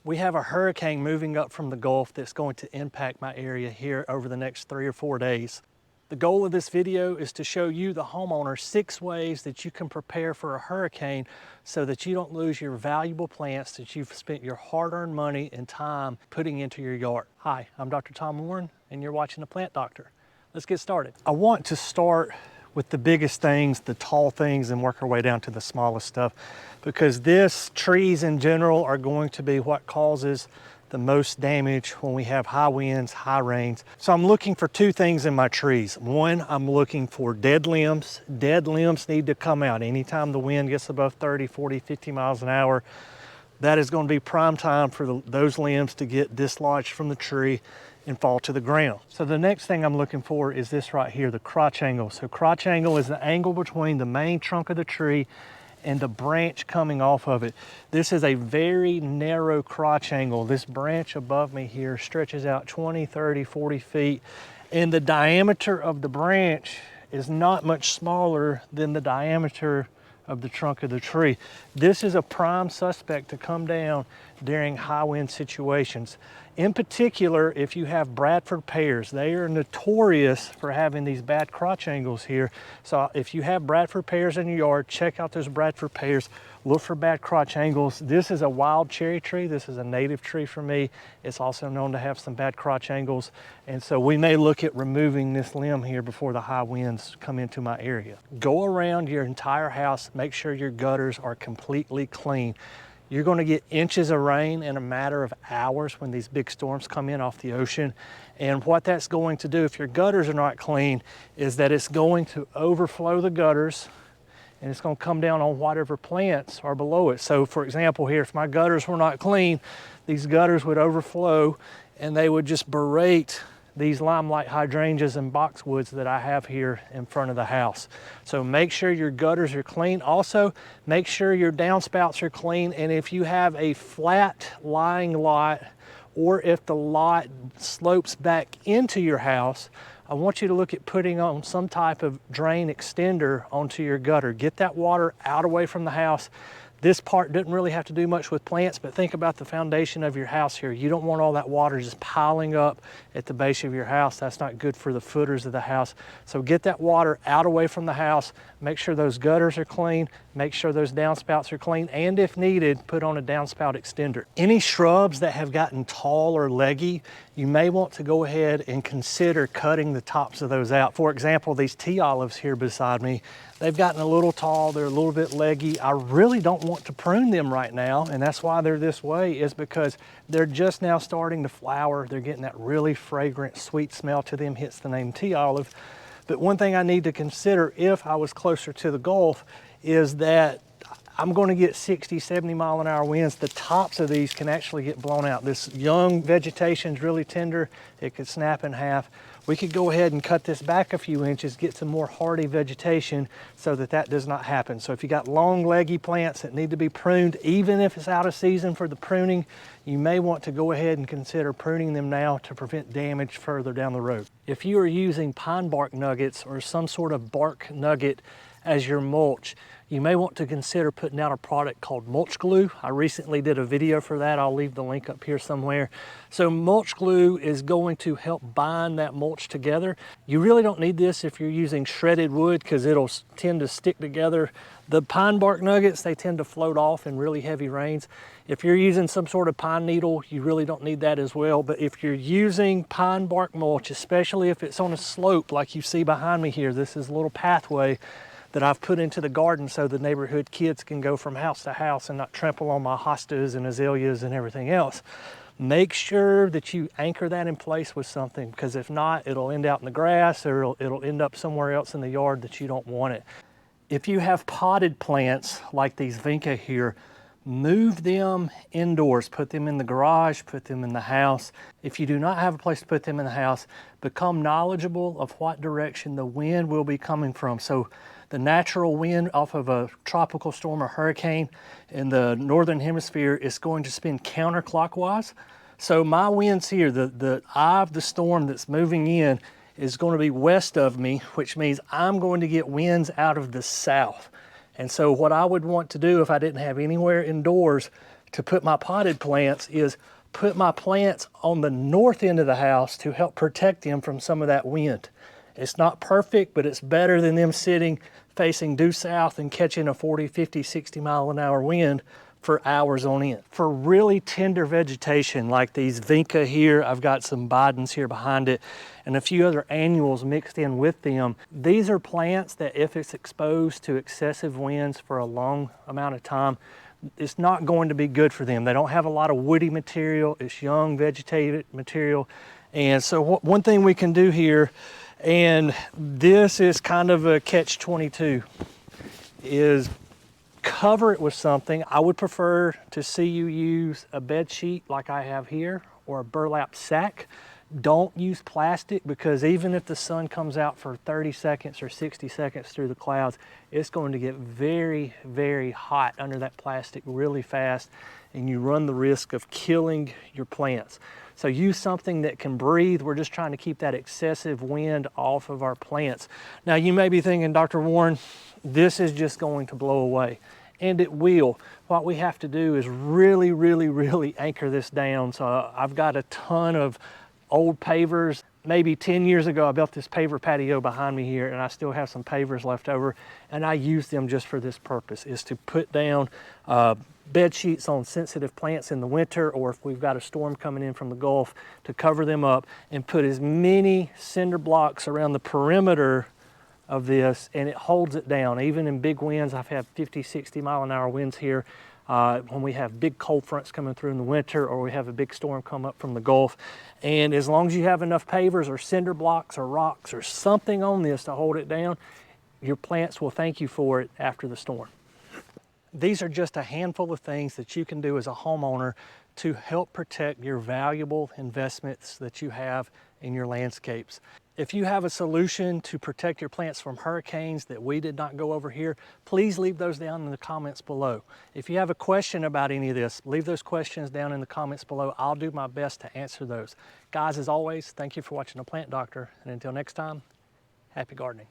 We have a hurricane moving up from the Gulf that's going to impact my area here over the next 3 or 4 days. The goal of this video is to show you, the homeowner, 6 ways that you can prepare for a hurricane so that you don't lose your valuable plants that you've spent your hard-earned money and time putting into your yard. Hi, I'm Dr. Tom Warren, and you're watching The Plant Doctor. Let's get started. I want to start with the biggest things, the tall things, and work our way down to the smallest stuff, because trees in general are going to be what causes the most damage when we have high winds, high rains. So I'm looking for 2 things in my trees. One, I'm looking for dead limbs. Dead limbs need to come out. Anytime the wind gets above 30, 40, 50 miles an hour, that is going to be prime time for those limbs to get dislodged from the tree and fall to the ground. So the next thing I'm looking for is this right here, the crotch angle. So crotch angle is the angle between the main trunk of the tree and the branch coming off of it. This is a very narrow crotch angle. This branch above me here stretches out 20, 30, 40 feet, and the diameter of the branch is not much smaller than the diameter of the trunk of the tree. This is a prime suspect to come down during high wind situations. In particular, if you have Bradford pears, they are notorious for having these bad crotch angles here. So if you have Bradford pears in your yard, check out those Bradford pears. Look for bad crotch angles. This is a wild cherry tree. This is a native tree for me. It's also known to have some bad crotch angles. And so we may look at removing this limb here before the high winds come into my area. Go around your entire house. Make sure your gutters are completely clean. You're going to get inches of rain in a matter of hours when these big storms come in off the ocean. And what that's going to do, if your gutters are not clean, is that it's going to overflow the gutters, and it's going to come down on whatever plants are below it. So for example here, if my gutters were not clean, these gutters would overflow and they would just berate these limelight hydrangeas and boxwoods that I have here in front of the house. So make sure your gutters are clean. Also, make sure your downspouts are clean. And if you have a flat lying lot, or if the lot slopes back into your house, I want you to look at putting on some type of drain extender onto your gutter. Get that water out away from the house. This part didn't really have to do much with plants, but think about the foundation of your house here. You don't want all that water just piling up at the base of your house. That's not good for the footers of the house. So get that water out away from the house. Make sure those gutters are clean. Make sure those downspouts are clean. And if needed, put on a downspout extender. Any shrubs that have gotten tall or leggy, you may want to go ahead and consider cutting the tops of those out. For example, these tea olives here beside me, they've gotten a little tall, they're a little bit leggy. I really don't want to prune them right now, and that's why they're this way, is because they're just now starting to flower. They're getting that really fragrant, sweet smell to them, hence the name tea olive. But one thing I need to consider if I was closer to the Gulf is that I'm going to get 60, 70 mile an hour winds. The tops of these can actually get blown out. This young vegetation is really tender. It could snap in half. We could go ahead and cut this back a few inches, get some more hardy vegetation so that that does not happen. So if you got long leggy plants that need to be pruned, even if it's out of season for the pruning, you may want to go ahead and consider pruning them now to prevent damage further down the road. If you are using pine bark nuggets or some sort of bark nugget as your mulch, you may want to consider putting out a product called mulch glue. I recently did a video for that. I'll leave the link up here somewhere. So mulch glue is going to help bind that mulch together. You really don't need this if you're using shredded wood because it'll tend to stick together. The pine bark nuggets, they tend to float off in really heavy rains. If you're using some sort of pine needle, you really don't need that as well. But if you're using pine bark mulch, especially if it's on a slope like you see behind me here, this is a little pathway that I've put into the garden so the neighborhood kids can go from house to house and not trample on my hostas and azaleas and everything else. Make sure that you anchor that in place with something, because if not, it'll end out in the grass or it'll end up somewhere else in the yard that you don't want it. If you have potted plants like these vinca here, move them indoors. Put them in the garage, put them in the house. If you do not have a place to put them in the house, become knowledgeable of what direction the wind will be coming from. So the natural wind off of a tropical storm or hurricane in the northern hemisphere is going to spin counterclockwise. So my winds here, the eye of the storm that's moving in is going to be west of me, which means I'm going to get winds out of the south. And so what I would want to do if I didn't have anywhere indoors to put my potted plants is put my plants on the north end of the house to help protect them from some of that wind. It's not perfect, but it's better than them sitting facing due south and catching a 40, 50, 60 mile an hour wind for hours on end. For really tender vegetation like these vinca here, I've got some Bidens here behind it and a few other annuals mixed in with them. These are plants that if it's exposed to excessive winds for a long amount of time, it's not going to be good for them. They don't have a lot of woody material. It's young vegetated material. And so one thing we can do here, and this is kind of a catch-22, is cover it with something. I would prefer to see you use a bed sheet like I have here or a burlap sack. Don't use plastic, because even if the sun comes out for 30 seconds or 60 seconds through the clouds, it's going to get very, very hot under that plastic really fast, and you run the risk of killing your plants. So use something that can breathe. We're just trying to keep that excessive wind off of our plants. Now you may be thinking, Dr. Warren, this is just going to blow away. And it will. What we have to do is really, really, really anchor this down. So I've got a ton of old pavers. Maybe 10 years ago, I built this paver patio behind me here, and I still have some pavers left over, and I use them just for this purpose, is to put down bed sheets on sensitive plants in the winter, or if we've got a storm coming in from the Gulf, to cover them up and put as many cinder blocks around the perimeter of this, and it holds it down. Even in big winds, I've had 50, 60 mile an hour winds here. When we have big cold fronts coming through in the winter, or we have a big storm come up from the Gulf. And as long as you have enough pavers or cinder blocks or rocks or something on this to hold it down, your plants will thank you for it after the storm. These are just a handful of things that you can do as a homeowner to help protect your valuable investments that you have in your landscapes. If you have a solution to protect your plants from hurricanes that we did not go over here, please leave those down in the comments below. If you have a question about any of this, leave those questions down in the comments below. I'll do my best to answer those. Guys, as always, thank you for watching The Plant Doctor, and until next time, happy gardening.